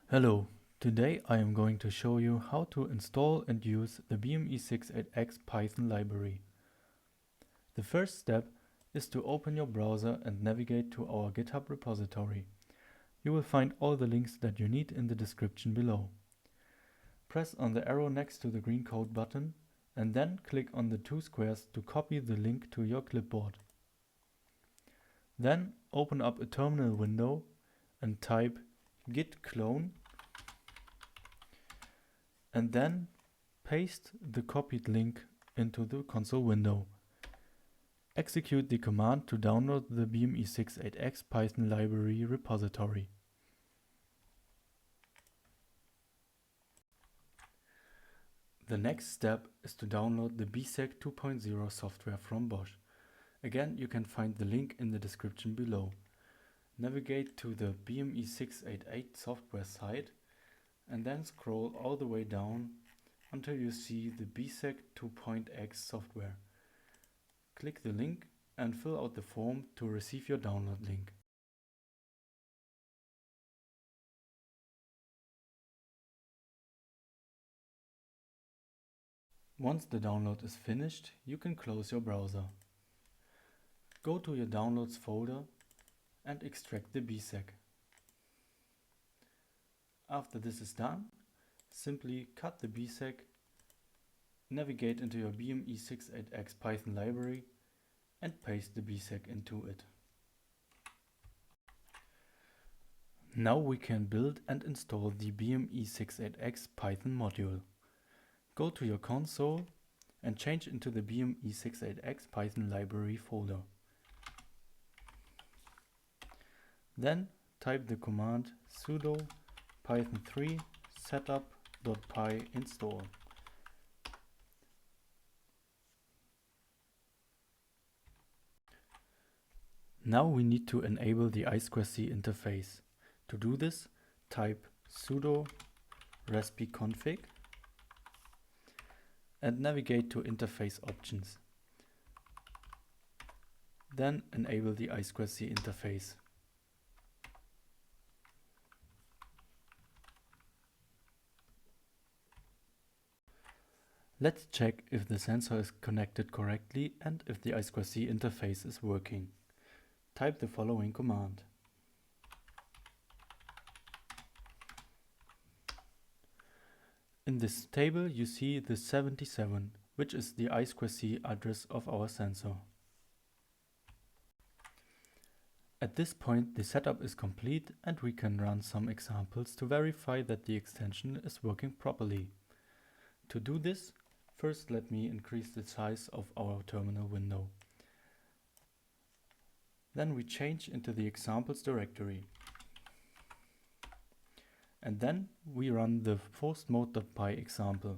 Hello, today I am going to show you how to install and use the BME68X Python library. The first step is to open your browser and navigate to our GitHub repository. You will find all the links that you need in the description below. Press on the arrow next to the green code button and then click on the two squares to copy the link to your clipboard. Then open up a terminal window and type git clone and then paste the copied link into the console window. Execute the command to download the BME68X Python library repository. The next step is to download the BSec 2.0 software from Bosch. Again, you can find the link in the description below. Navigate to the BME688 software site and then scroll all the way down until you see the BSec 2.x software. Click the link and fill out the form to receive your download link. Once the download is finished, you can close your browser. Go to your downloads folder and extract the BSec. After this is done, simply cut the BSec, navigate into your BME68X Python library and paste the BSec into it. Now we can build and install the BME68X Python module. Go to your console and change into the BME68X Python library folder. Then type the command sudo python3 setup.py install. Now we need to enable the I2C interface. To do this, type sudo respconfig and navigate to interface options. Then enable the I2C interface. Let's check if the sensor is connected correctly and if the I2C interface is working. Type the following command. In this table you see the 77, which is the I2C address of our sensor. At this point the setup is complete and we can run some examples to verify that the extension is working properly. To do this, first let me increase the size of our terminal window. Then we change into the examples directory. And then we run the forced mode.py example.